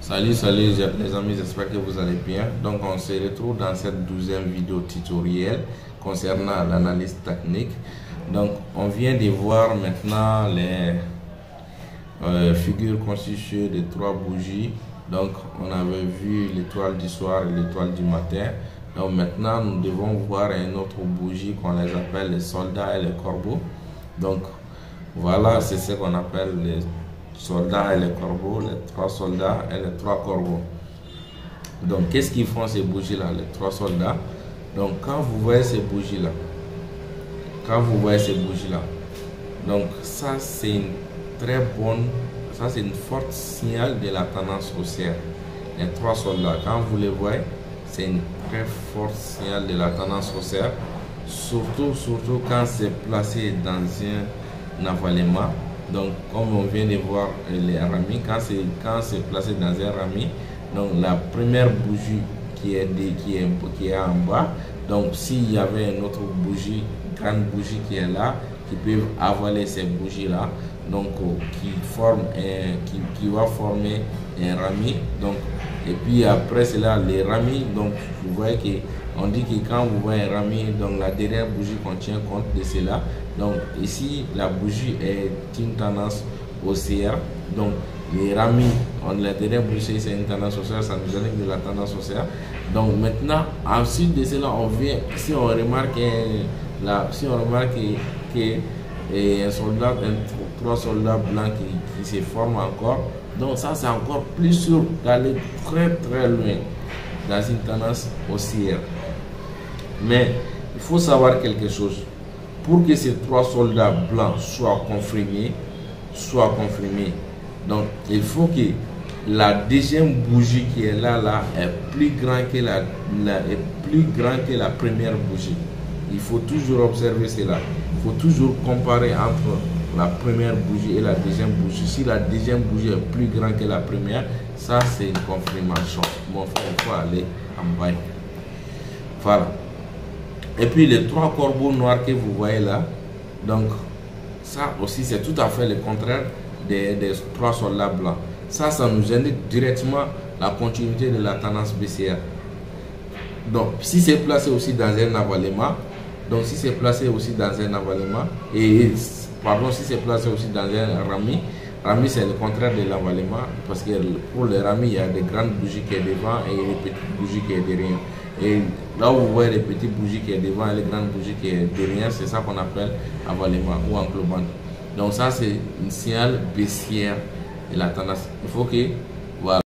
Salut les amis, j'espère que vous allez bien. Donc on se retrouve dans cette 12e vidéo tutoriel concernant l'analyse technique. Donc on vient de voir maintenant les figures constituées de 3 bougies. Donc on avait vu l'étoile du soir et l'étoile du matin. Donc maintenant nous devons voir une autre bougie qu'on les appelle les soldats et les corbeaux. Donc voilà, c'est ce qu'on appelle les soldats et les corbeaux, les 3 soldats et les 3 corbeaux. Donc qu'est-ce qu'ils font ces bougies là, les 3 soldats? Donc quand vous voyez ces bougies là, donc ça c'est une très bonne, ça c'est une forte signal de la tendance haussière. Les 3 soldats, quand vous les voyez, c'est une très forte signal de la tendance haussière, surtout quand c'est placé dans un avalement. Donc comme on vient de voir les ramis, quand c'est placé dans un rami, donc la première bougie qui est en bas, donc s'il y avait une autre bougie, grande bougie qui est là, qui peut avaler ces bougies là, donc qui va former un rami. Donc et puis après cela les ramis, donc vous voyez que on dit que quand vous voyez un rami, donc la dernière bougie contient compte de cela. Donc ici la bougie est une tendance haussière. Donc les ramis, la dernière bougie c'est une tendance haussière, ça nous donne de la tendance haussière. Donc maintenant ensuite de cela on vient, si on remarque que un soldat, 3 soldats blancs qui se forment encore, donc ça c'est encore plus sûr d'aller très loin dans une tendance haussière. Mais il faut savoir quelque chose: pour que ces 3 soldats blancs soient confirmés, donc il faut que la deuxième bougie qui est là est plus grande que la première bougie. Il faut toujours observer cela. Il faut toujours comparer entre la première bougie et la deuxième bougie. Si la deuxième bougie est plus grande que la première, ça c'est une confirmation. Mon frère, il faut aller en bas. Voilà. Et puis les 3 corbeaux noirs que vous voyez là, donc ça aussi c'est tout à fait le contraire des 3 soldats blancs. Ça nous indique directement la continuité de la tendance baissière. Donc si c'est placé aussi dans un avalement, si c'est placé aussi dans un rami c'est le contraire de l'avalement, parce que pour le rami il y a des grandes bougies qui est devant et des petites bougies qui est derrière. Et là où vous voyez les petites bougies qui est devant et les grandes bougies qui est derrière, c'est ça qu'on appelle avalement ou englobant. Donc ça c'est une signal baissière de la tendance. Il faut que voilà.